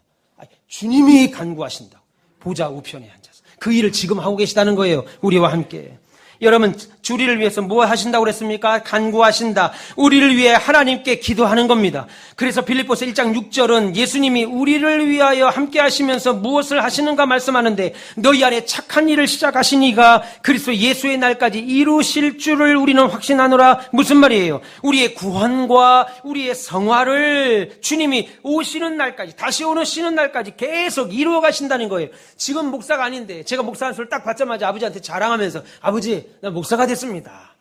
주님이 간구하신다고. 보좌 우편에 앉아서 그 일을 지금 하고 계시다는 거예요. 우리와 함께. 여러분, 우리를 위해서 뭐 하신다고 그랬습니까? 간구하신다. 우리를 위해 하나님께 기도하는 겁니다. 그래서 빌립보서 1장 6절은 예수님이 우리를 위하여 함께 하시면서 무엇을 하시는가 말씀하는데 너희 안에 착한 일을 시작하신 이가 그리스도 예수의 날까지 이루실 줄을 우리는 확신하노라. 무슨 말이에요? 우리의 구원과 우리의 성화를 주님이 오시는 날까지, 다시 오시는 날까지 계속 이루어 가신다는 거예요. 지금 목사가 아닌데 제가 목사 한 소리를 딱 받자마자 아버지한테 자랑하면서 아버지 나 목사가 됐습니다.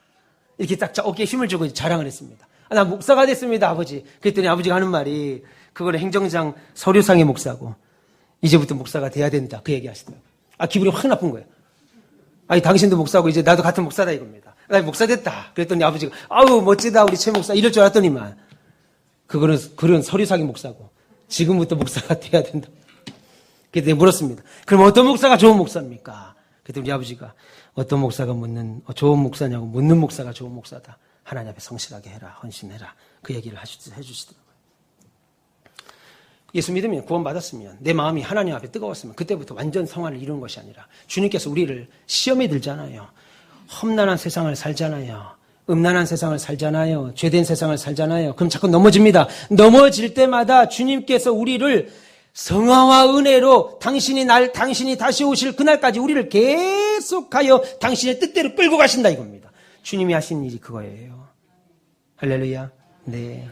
이렇게 딱 어깨에 힘을 주고 자랑을 했습니다. 나 목사가 됐습니다, 아버지. 그랬더니 아버지가 하는 말이 그거는 행정장 서류상의 목사고 이제부터 목사가 돼야 된다. 그 얘기 하시더라고요. 기분이 확 나쁜 거예요. 당신도 목사고 이제 나도 같은 목사다 이겁니다. 나 목사 됐다. 그랬더니 아버지가 멋지다 우리 최 목사 이럴 줄 알았더니만 그런 서류상의 목사고 지금부터 목사가 돼야 된다. 그랬더니 물었습니다. 그럼 어떤 목사가 좋은 목사입니까? 그랬더니 우리 아버지가 어떤 목사가 좋은 목사냐고 묻는 목사가 좋은 목사다. 하나님 앞에 성실하게 해라. 헌신해라. 그 얘기를 해주시더라고요. 예수 믿으면 구원받았으면 내 마음이 하나님 앞에 뜨거웠으면 그때부터 완전 성화를 이루는 것이 아니라 주님께서 우리를 시험에 들잖아요. 험난한 세상을 살잖아요. 음란한 세상을 살잖아요. 죄된 세상을 살잖아요. 그럼 자꾸 넘어집니다. 넘어질 때마다 주님께서 우리를 성화와 은혜로 당신이 다시 오실 그날까지 우리를 계속하여 당신의 뜻대로 끌고 가신다 이겁니다. 주님이 하신 일이 그거예요. 할렐루야. 네.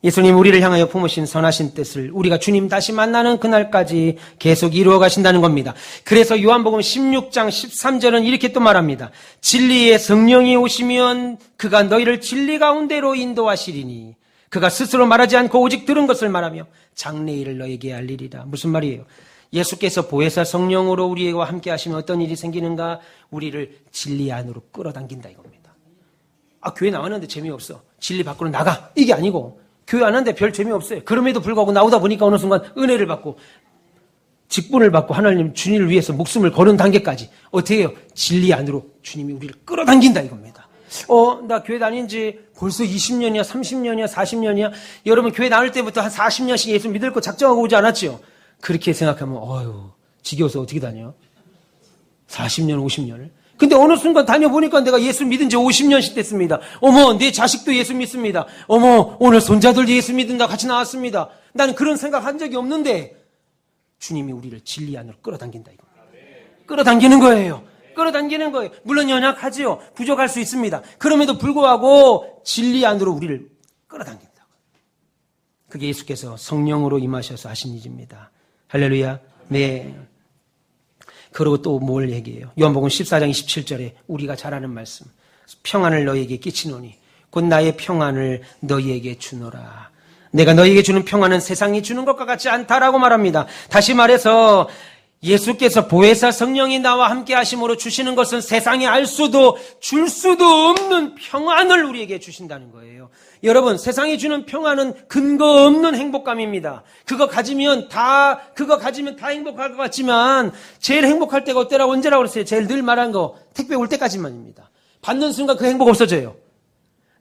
예수님 우리를 향하여 품으신 선하신 뜻을 우리가 주님 다시 만나는 그날까지 계속 이루어 가신다는 겁니다. 그래서 요한복음 16장 13절은 이렇게 또 말합니다. 진리의 성령이 오시면 그가 너희를 진리 가운데로 인도하시리니 그가 스스로 말하지 않고 오직 들은 것을 말하며 장래일을 너에게 알리리라. 무슨 말이에요? 예수께서 보혜사 성령으로 우리와 함께 하시면 어떤 일이 생기는가? 우리를 진리 안으로 끌어당긴다 이겁니다. 교회 나왔는데 재미없어. 진리 밖으로 나가. 이게 아니고 교회 안 하는데 별 재미없어요. 그럼에도 불구하고 나오다 보니까 어느 순간 은혜를 받고 직분을 받고 하나님 주님을 위해서 목숨을 거는 단계까지 어떻게 해요? 진리 안으로 주님이 우리를 끌어당긴다 이겁니다. 나 교회 다닌 지 벌써 20년이야, 30년이야, 40년이야. 여러분 교회 나올 때부터 한 40년씩 예수 믿을 거 작정하고 오지 않았죠? 그렇게 생각하면 지겨워서 어떻게 다녀? 40년, 50년을. 근데 어느 순간 다녀보니까 내가 예수 믿은 지 50년씩 됐습니다. 어머, 내 자식도 예수 믿습니다. 어머, 오늘 손자들도 예수 믿는다 같이 나왔습니다. 나는 그런 생각 한 적이 없는데 주님이 우리를 진리 안으로 끌어당긴다 이겁니다. 끌어당기는 거예요. 끌어당기는 거예요. 물론 연약하지요. 부족할 수 있습니다. 그럼에도 불구하고 진리 안으로 우리를 끌어당긴다. 그게 예수께서 성령으로 임하셔서 하신 일입니다. 할렐루야. 네. 그리고 또 뭘 얘기해요? 요한복음 14장 27절에 우리가 잘 아는 말씀. 평안을 너희에게 끼치노니 곧 나의 평안을 너희에게 주노라. 내가 너희에게 주는 평안은 세상이 주는 것과 같지 않다라고 말합니다. 다시 말해서 예수께서 보혜사 성령이 나와 함께 하심으로 주시는 것은 세상이 알 수도 줄 수도 없는 평안을 우리에게 주신다는 거예요. 여러분, 세상이 주는 평안은 근거 없는 행복감입니다. 그거 가지면 다 행복할 것 같지만 제일 행복할 때가 언제라고 그랬어요? 제일 늘 말한 거 택배 올 때까지만입니다. 받는 순간 그 행복 없어져요.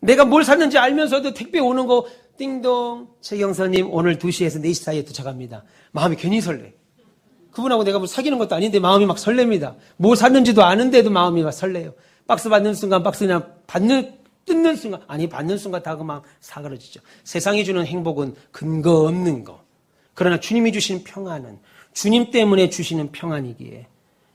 내가 뭘 샀는지 알면서도 택배 오는 거 띵동 최경선님 오늘 2시에서 4시 사이에 도착합니다. 마음이 괜히 설레. 그분하고 내가 뭐 사귀는 것도 아닌데 마음이 막 설렙니다. 뭐 샀는지도 아는데도 마음이 막 설레요. 박스 받는 순간 박스 그냥 뜯는 순간 받는 순간 다 그만 사그러지죠. 세상이 주는 행복은 근거 없는 거. 그러나 주님이 주시는 평안은 주님 때문에 주시는 평안이기에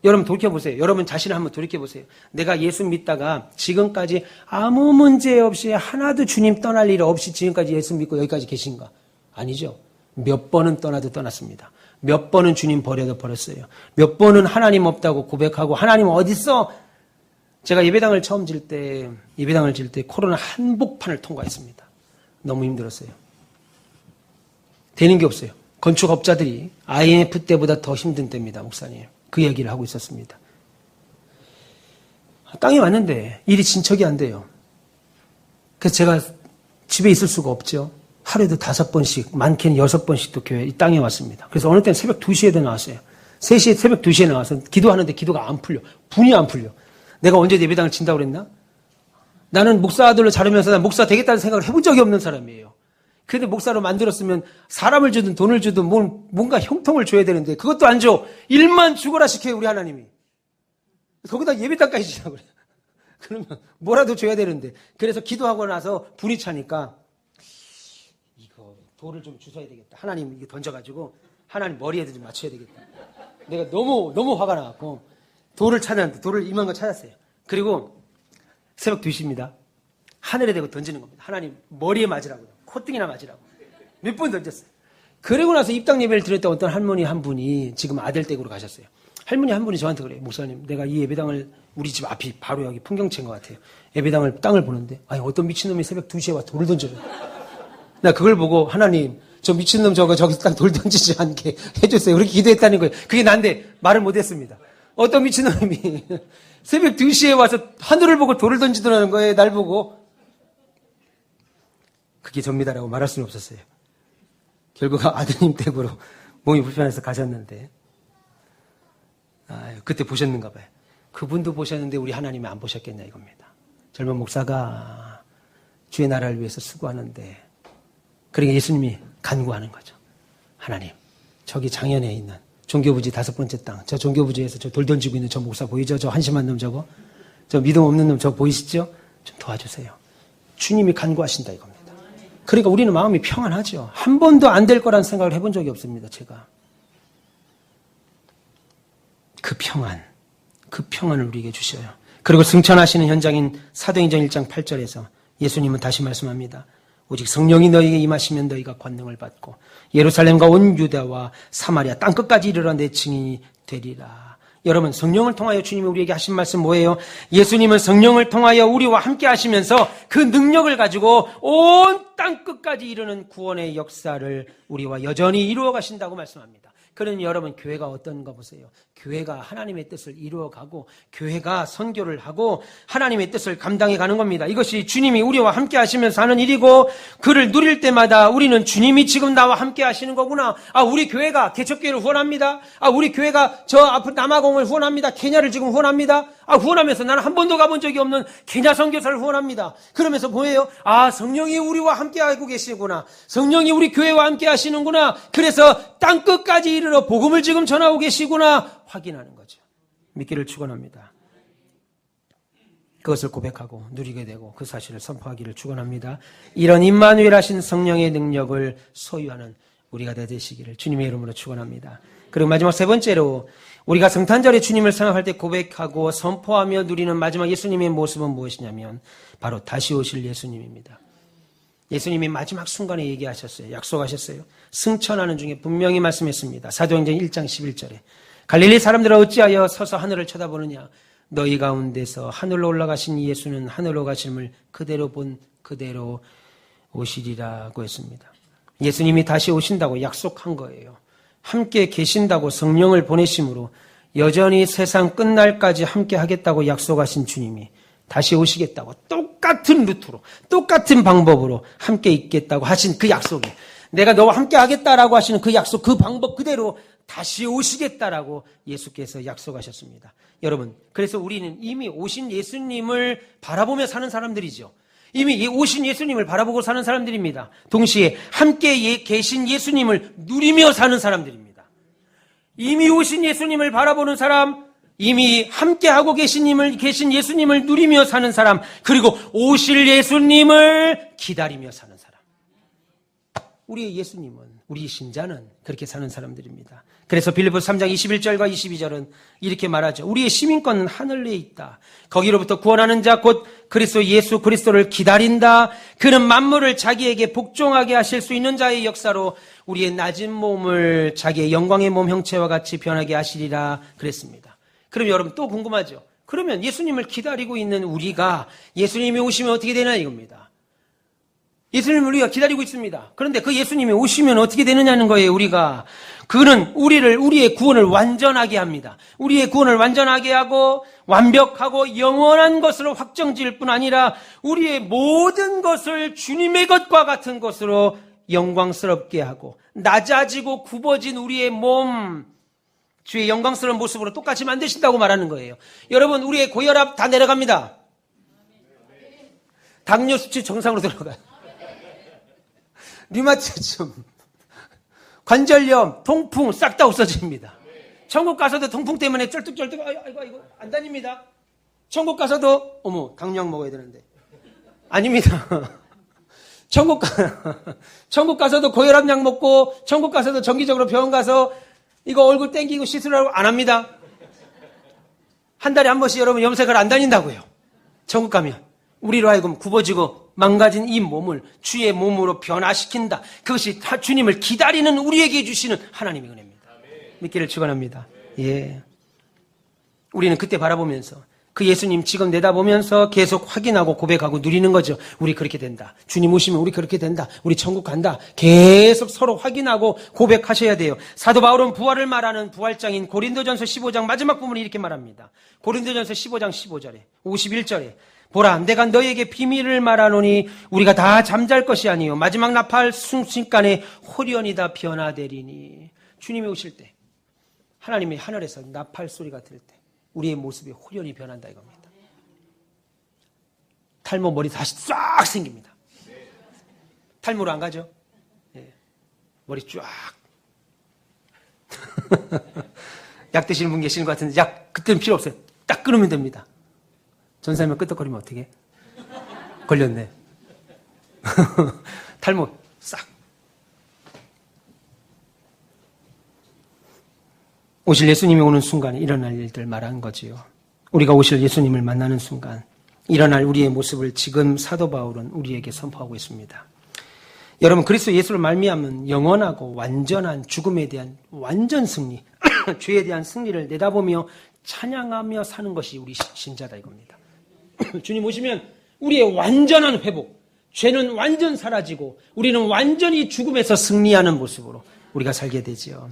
여러분 돌이켜보세요. 여러분 자신을 한번 돌이켜보세요. 내가 예수 믿다가 지금까지 아무 문제 없이 하나도 주님 떠날 일 없이 지금까지 예수 믿고 여기까지 계신가? 아니죠. 몇 번은 떠나도 떠났습니다. 몇 번은 주님 버려도 버렸어요. 몇 번은 하나님 없다고 고백하고 하나님 어딨어? 제가 예배당을 질 때 코로나 한복판을 통과했습니다. 너무 힘들었어요. 되는 게 없어요. 건축업자들이 IMF 때보다 더 힘든 때입니다. 목사님. 그 얘기를 하고 있었습니다. 땅에 왔는데 일이 진척이 안 돼요. 그래서 제가 집에 있을 수가 없죠. 하루에도 5번씩, 많게는 6번씩 또 교회 이 땅에 왔습니다. 그래서 어느 때는 새벽 2시에도 나왔어요. 3시에, 새벽 2시에 나와서 기도하는데 기도가 안 풀려. 분이 안 풀려. 내가 언제 예배당을 친다고 그랬나? 나는 목사 아들로 자르면서 난 목사 되겠다는 생각을 해본 적이 없는 사람이에요. 그런데 목사로 만들었으면 사람을 주든 돈을 주든 뭔가 형통을 줘야 되는데 그것도 안 줘. 일만 죽어라 시켜요, 우리 하나님이. 거기다 예배당까지 지라고 그래요. 그러면 뭐라도 줘야 되는데. 그래서 기도하고 나서 불이 차니까 이거 돌을 좀 주워야 되겠다. 하나님 이게 던져가지고 하나님 머리에도 좀 맞춰야 되겠다. 내가 너무 화가 나갖고 돌을 찾았는데 돌을 이만 거 찾았어요. 그리고 새벽 2시입니다. 하늘에 대고 던지는 겁니다. 하나님 머리에 맞으라고요. 콧등이나 맞으라고. 몇 번 던졌어요. 그리고 나서 입당 예배를 드렸던 어떤 할머니 한 분이 지금 아들 댁으로 가셨어요. 할머니 한 분이 저한테 그래요. 목사님, 내가 이 예배당을 우리 집 앞이 바로 여기 풍경채인 것 같아요. 예배당을 땅을 보는데 어떤 미친놈이 새벽 2시에 와 돌을 던져요. 나 그걸 보고 하나님 저 미친놈 저기서 딱 돌 던지지 않게 해줬어요. 그렇게 기도했다는 거예요. 그게 난데 말을 못했습니다. 어떤 미친놈이 새벽 2시에 와서 하늘을 보고 돌을 던지더라는 거예요. 날 보고. 그게 접니다라고 말할 수는 없었어요. 결국 아드님 댁으로 몸이 불편해서 가셨는데 그때 보셨는가 봐요. 그분도 보셨는데 우리 하나님이 안 보셨겠냐 이겁니다. 젊은 목사가 주의 나라를 위해서 수고하는데 그러니까 예수님이 간구하는 거죠. 하나님, 저기 장현에 있는 종교부지 5번째 땅, 저 종교부지에서 저 돌 던지고 있는 저 목사 보이죠? 저 한심한 놈 저거? 저 믿음 없는 놈 저거 보이시죠? 좀 도와주세요. 주님이 간구하신다 이겁니다. 그러니까 우리는 마음이 평안하죠. 한 번도 안 될 거란 생각을 해본 적이 없습니다. 제가. 그 평안을 우리에게 주셔요. 그리고 승천하시는 현장인 사도행전 1장 8절에서 예수님은 다시 말씀합니다. 오직 성령이 너희에게 임하시면 너희가 권능을 받고 예루살렘과 온 유다와 사마리아 땅끝까지 이르러 내 증인이 되리라. 여러분, 성령을 통하여 주님이 우리에게 하신 말씀 뭐예요? 예수님은 성령을 통하여 우리와 함께 하시면서 그 능력을 가지고 온 땅끝까지 이르는 구원의 역사를 우리와 여전히 이루어 가신다고 말씀합니다. 그러니 여러분, 교회가 어떤가 보세요. 교회가 하나님의 뜻을 이루어가고 교회가 선교를 하고 하나님의 뜻을 감당해 가는 겁니다. 이것이 주님이 우리와 함께 하시면서 하는 일이고, 그를 누릴 때마다 우리는 주님이 지금 나와 함께 하시는 거구나. 우리 교회가 개척교회를 후원합니다. 우리 교회가 저 앞으로 남아공을 후원합니다. 케냐를 지금 후원합니다. 후원하면서 나는 한 번도 가본 적이 없는 케냐 선교사를 후원합니다. 그러면서 뭐예요? 성령이 우리와 함께 하고 계시구나. 성령이 우리 교회와 함께 하시는구나. 그래서 땅끝까지 이르러 복음을 지금 전하고 계시구나 확인하는 거죠. 믿기를 축원합니다. 그것을 고백하고 누리게 되고 그 사실을 선포하기를 축원합니다. 이런 임마누엘 하신 성령의 능력을 소유하는 우리가 되시기를 주님의 이름으로 축원합니다. 그리고 마지막 세 번째로, 우리가 성탄절에 주님을 생각할 때 고백하고 선포하며 누리는 마지막 예수님의 모습은 무엇이냐면 바로 다시 오실 예수님입니다. 예수님이 마지막 순간에 얘기하셨어요. 약속하셨어요. 승천하는 중에 분명히 말씀했습니다. 사도행전 1장 11절에 갈릴리 사람들아 어찌하여 서서 하늘을 쳐다보느냐. 너희 가운데서 하늘로 올라가신 예수는 하늘로 가심을 그대로 본 그대로 오시리라고 했습니다. 예수님이 다시 오신다고 약속한 거예요. 함께 계신다고 성령을 보내심으로 여전히 세상 끝날까지 함께 하겠다고 약속하신 주님이 다시 오시겠다고 똑같은 루트로 똑같은 방법으로 함께 있겠다고 하신 그 약속이, 내가 너와 함께 하겠다라고 하시는 그 약속, 그 방법 그대로 다시 오시겠다라고 예수께서 약속하셨습니다. 여러분, 그래서 우리는 이미 오신 예수님을 바라보며 사는 사람들이죠. 이미 오신 예수님을 바라보고 사는 사람들입니다. 동시에 함께 계신 예수님을 누리며 사는 사람들입니다. 이미 오신 예수님을 바라보는 사람, 이미 함께하고 계신 예수님을 누리며 사는 사람, 그리고 오실 예수님을 기다리며 사는 사람. 우리의 예수님은, 우리 신자는 그렇게 사는 사람들입니다. 그래서 빌립보서 3장 21절과 22절은 이렇게 말하죠. 우리의 시민권은 하늘에 있다. 거기로부터 구원하는 자 곧 그리스도 예수 그리스도를 기다린다. 그는 만물을 자기에게 복종하게 하실 수 있는 자의 역사로 우리의 낮은 몸을 자기의 영광의 몸 형체와 같이 변하게 하시리라 그랬습니다. 그럼 여러분 또 궁금하죠? 그러면 예수님을 기다리고 있는 우리가 예수님이 오시면 어떻게 되나 이겁니다. 예수님을 우리가 기다리고 있습니다. 그런데 그 예수님이 오시면 어떻게 되느냐는 거예요. 그는 우리의 구원을 완전하게 합니다. 우리의 구원을 완전하게 하고 완벽하고 영원한 것으로 확정지을 뿐 아니라 우리의 모든 것을 주님의 것과 같은 것으로 영광스럽게 하고 낮아지고 굽어진 우리의 몸, 주의 영광스러운 모습으로 똑같이 만드신다고 말하는 거예요. 여러분, 우리의 고혈압 다 내려갑니다. 당뇨 수치 정상으로 들어가요. 류마티즘, 관절염, 통풍 싹 다 없어집니다. 천국 가서도 통풍 때문에 쩔뚝쩔뚝 아이고 안 다닙니다. 천국 가서도 당뇨약 먹어야 되는데 아닙니다. 천국 가서도 고혈압약 먹고, 천국 가서도 정기적으로 병원 가서 이거 얼굴 땡기고 시술하고 안 합니다. 한 달에 한 번씩 여러분 염색을 안 다닌다고요. 천국 가면 우리로 하여금 굽어지고 망가진 이 몸을 주의 몸으로 변화시킨다. 그것이 주님을 기다리는 우리에게 주시는 하나님의 은혜입니다. 믿기를 축원합니다. 예. 우리는 그때 바라보면서 그 예수님 지금 내다보면서 계속 확인하고 고백하고 누리는 거죠. 우리 그렇게 된다. 주님 오시면 우리 그렇게 된다. 우리 천국 간다. 계속 서로 확인하고 고백하셔야 돼요. 사도 바울은 부활을 말하는 부활장인 고린도전서 15장 마지막 부분을 이렇게 말합니다. 고린도전서 15장 15절에 51절에 보라, 내가 너에게 비밀을 말하노니 우리가 다 잠잘 것이 아니요 마지막 나팔 순식간에 호련이다 변화되리니. 주님이 오실 때, 하나님이 하늘에서 나팔 소리가 들을 때 우리의 모습이 호련히 변한다 이겁니다. 탈모 머리 다시 쫙 생깁니다. 탈모로 안 가죠? 예. 머리 쫙. 약 드시는 분 계시는 것 같은데 약 그때는 필요 없어요. 딱 끊으면 됩니다. 전사님은 끄떡거리면 어떻게? 걸렸네. 탈모 싹. 오실 예수님이 오는 순간에 일어날 일들 말한 거지요. 우리가 오실 예수님을 만나는 순간 일어날 우리의 모습을 지금 사도 바울은 우리에게 선포하고 있습니다. 여러분, 그리스도 예수를 말미암은 영원하고 완전한 죽음에 대한 완전 승리, 죄에 대한 승리를 내다보며 찬양하며 사는 것이 우리 신자다 이겁니다. 주님 오시면 우리의 완전한 회복, 죄는 완전 사라지고 우리는 완전히 죽음에서 승리하는 모습으로 우리가 살게 되지요.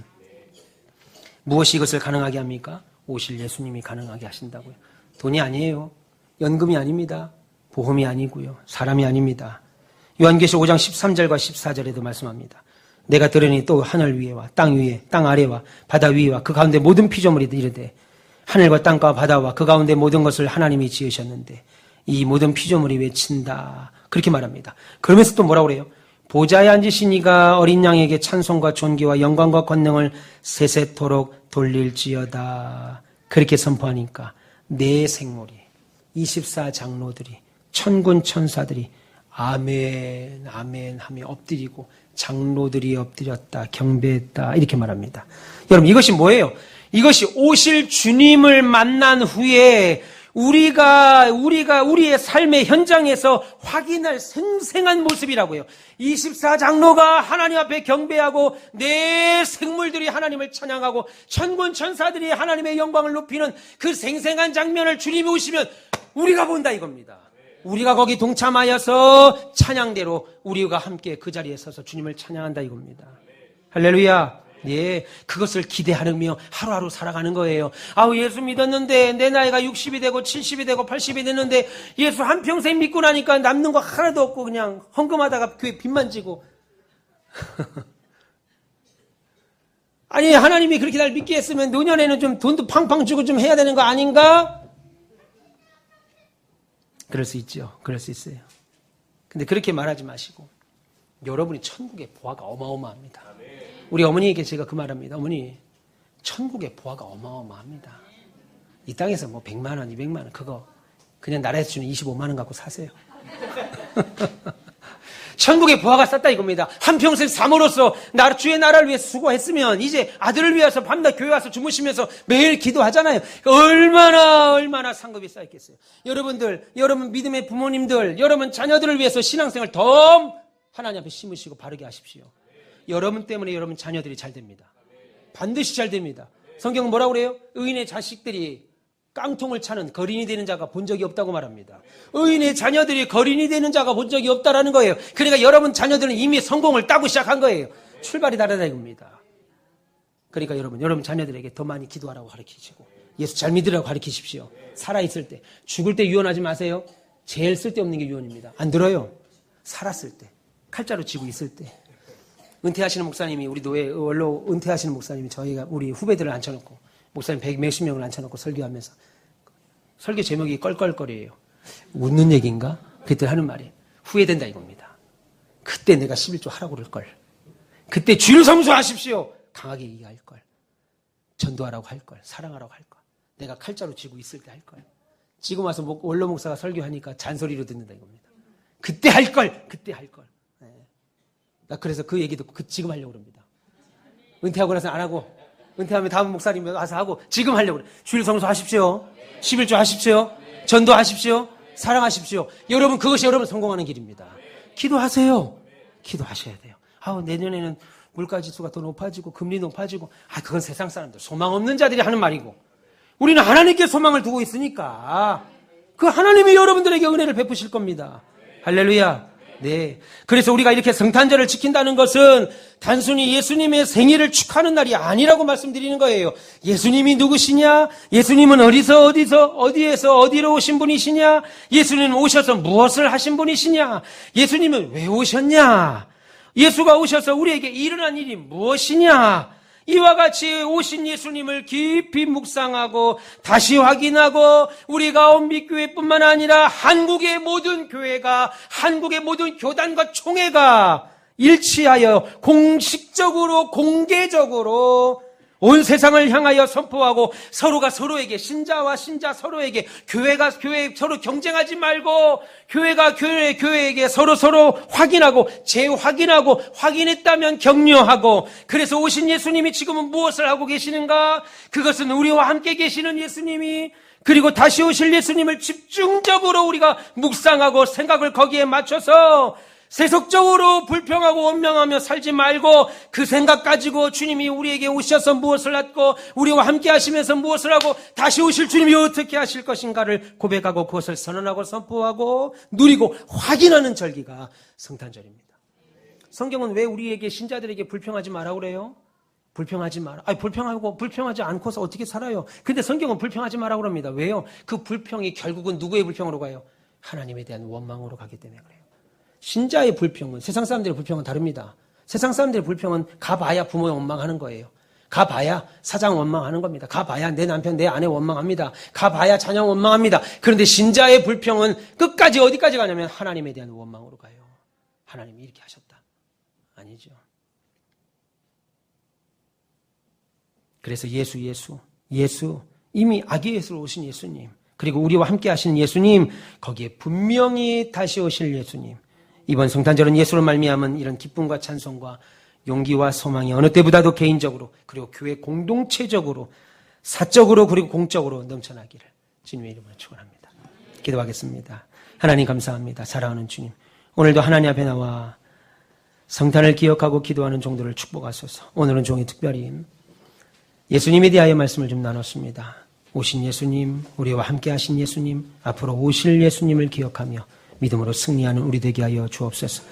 무엇이 이것을 가능하게 합니까? 오실 예수님이 가능하게 하신다고요. 돈이 아니에요. 연금이 아닙니다. 보험이 아니고요. 사람이 아닙니다. 요한계시록 5장 13절과 14절에도 말씀합니다. 내가 들으니 또 하늘 위에와 땅 위에 땅 아래와 바다 위에와 그 가운데 모든 피조물이 이르되 하늘과 땅과 바다와 그 가운데 모든 것을 하나님이 지으셨는데 이 모든 피조물이 외친다. 그렇게 말합니다. 그러면서 또 뭐라고 그래요? 보좌에 앉으신 이가 어린 양에게 찬송과 존귀와 영광과 권능을 세세토록 돌릴지어다. 그렇게 선포하니까 내 생물이 24장로들이 천군 천사들이 아멘 아멘 하며 엎드리고 장로들이 엎드렸다 경배했다 이렇게 말합니다. 여러분, 이것이 뭐예요? 이것이 오실 주님을 만난 후에 우리가 우리의 삶의 현장에서 확인할 생생한 모습이라고요. 24장로가 하나님 앞에 경배하고 내 생물들이 하나님을 찬양하고 천군 천사들이 하나님의 영광을 높이는 그 생생한 장면을 주님이 오시면 우리가 본다 이겁니다. 우리가 거기 동참하여서 찬양대로 우리가 함께 그 자리에 서서 주님을 찬양한다 이겁니다. 할렐루야. 예, 그것을 기대하며 하루하루 살아가는 거예요. 아우, 예수 믿었는데 내 나이가 60이 되고 70이 되고 80이 됐는데 예수 한평생 믿고 나니까 남는 거 하나도 없고 그냥 헌금하다가 교회 빚만 지고 아니, 하나님이 그렇게 날 믿게 했으면 노년에는 좀 돈도 팡팡 주고 좀 해야 되는 거 아닌가? 그럴 수 있죠. 그럴 수 있어요. 근데 그렇게 말하지 마시고 여러분이 천국의 보화가 어마어마합니다. 우리 어머니에게 제가 그 말합니다. 어머니, 천국의 보화가 어마어마합니다. 이 땅에서 뭐 100만 원, 200만 원 그거 그냥 나라에서 주는 25만 원 갖고 사세요. 천국의 보화가 쌌다 이겁니다. 한평생 삶으로써 주의 나라를 위해 수고했으면 이제 아들을 위해서 밤낮 교회 와서 주무시면서 매일 기도하잖아요. 얼마나 상급이 쌓였겠어요. 여러분 믿음의 부모님들, 여러분 자녀들을 위해서 신앙생활 더 하나님 앞에 심으시고 바르게 하십시오. 여러분 때문에 여러분 자녀들이 잘 됩니다. 반드시 잘 됩니다. 성경은 뭐라고 그래요? 의인의 자식들이 깡통을 차는 거린이 되는 자가 본 적이 없다고 말합니다. 의인의 자녀들이 거린이 되는 자가 본 적이 없다라는 거예요. 그러니까 여러분 자녀들은 이미 성공을 따고 시작한 거예요. 출발이 다르다 이겁니다. 그러니까 여러분 자녀들에게 더 많이 기도하라고 가르치시고 예수 잘 믿으라고 가르치십시오. 살아있을 때. 죽을 때 유언하지 마세요. 제일 쓸데없는 게 유언입니다. 안 들어요. 살았을 때. 칼자루 쥐고 있을 때. 은퇴하시는 목사님이 우리 노예 원로 은퇴하시는 목사님이 저희가 우리 후배들을 앉혀놓고 목사님 100몇십 명을 앉혀놓고 설교하면서 설교 제목이 껄껄거리예요. 웃는 얘기인가? 그때 하는 말이 후회된다 이겁니다. 그때 내가 11조 하라고 그럴 걸. 그때 주를 성수하십시오. 강하게 얘기할 걸. 전도하라고 할 걸. 사랑하라고 할 걸. 내가 칼자루 쥐고 있을 때 할 걸. 지금 와서 원로 목사가 설교하니까 잔소리로 듣는다 이겁니다. 그때 할 걸. 그때 할 걸. 나 그래서 그 얘기도 지금 하려고 그럽니다. 은퇴하고 나서 안 하고, 은퇴하면 다음 목사님 와서 하고, 지금 하려고 그래요. 주일 성수하십시오. 11조 하십시오. 전도하십시오. 사랑하십시오. 여러분, 그것이 여러분 성공하는 길입니다. 기도하세요. 기도하셔야 돼요. 내년에는 물가 지수가 더 높아지고, 금리 높아지고, 그건 세상 사람들, 소망 없는 자들이 하는 말이고, 우리는 하나님께 소망을 두고 있으니까, 그 하나님이 여러분들에게 은혜를 베푸실 겁니다. 할렐루야. 네. 그래서 우리가 이렇게 성탄절을 지킨다는 것은 단순히 예수님의 생일을 축하하는 날이 아니라고 말씀드리는 거예요. 예수님이 누구시냐? 예수님은 어디에서 어디로 오신 분이시냐? 예수님은 오셔서 무엇을 하신 분이시냐? 예수님은 왜 오셨냐? 예수가 오셔서 우리에게 일어난 일이 무엇이냐? 이와 같이 오신 예수님을 깊이 묵상하고 다시 확인하고 우리 가온빛교회뿐만 아니라 한국의 모든 교회가 한국의 모든 교단과 총회가 일치하여 공식적으로 공개적으로 온 세상을 향하여 선포하고 서로가 서로에게, 신자와 신자 서로에게, 교회가 교회 서로 경쟁하지 말고 교회가 교회에게 서로 확인하고 재확인하고, 확인했다면 격려하고, 그래서 오신 예수님이 지금은 무엇을 하고 계시는가? 그것은 우리와 함께 계시는 예수님이, 그리고 다시 오실 예수님을 집중적으로 우리가 묵상하고 생각을 거기에 맞춰서 세속적으로 불평하고 원망하며 살지 말고, 그 생각 가지고 주님이 우리에게 오셔서 무엇을 했고 우리와 함께 하시면서 무엇을 하고 다시 오실 주님이 어떻게 하실 것인가를 고백하고 그것을 선언하고 선포하고 누리고 확인하는 절기가 성탄절입니다. 성경은 왜 우리에게, 신자들에게 불평하지 마라 그래요? 불평하지 마라. 불평하지 않고서 어떻게 살아요? 근데 성경은 불평하지 마라 그럽니다. 왜요? 그 불평이 결국은 누구의 불평으로 가요? 하나님에 대한 원망으로 가기 때문에 그래요. 신자의 불평은, 세상 사람들의 불평은 다릅니다. 세상 사람들의 불평은 가봐야 부모 원망하는 거예요. 가봐야 사장 원망하는 겁니다. 가봐야 내 남편, 내 아내 원망합니다. 가봐야 자녀 원망합니다. 그런데 신자의 불평은 끝까지 어디까지 가냐면 하나님에 대한 원망으로 가요. 하나님이 이렇게 하셨다. 아니죠. 그래서 예수, 이미 아기 예수로 오신 예수님, 그리고 우리와 함께 하시는 예수님, 거기에 분명히 다시 오실 예수님, 이번 성탄절은 예수로 말미암은 이런 기쁨과 찬송과 용기와 소망이 어느 때보다도 개인적으로, 그리고 교회 공동체적으로, 사적으로, 그리고 공적으로 넘쳐나기를 주님의 이름으로 축원합니다. 기도하겠습니다. 하나님 감사합니다. 사랑하는 주님, 오늘도 하나님 앞에 나와 성탄을 기억하고 기도하는 종들을 축복하소서. 오늘은 종이 특별히 예수님에 대하여 말씀을 좀 나눴습니다. 오신 예수님, 우리와 함께 하신 예수님, 앞으로 오실 예수님을 기억하며 믿음으로 승리하는 우리 되게 하여 주옵소서.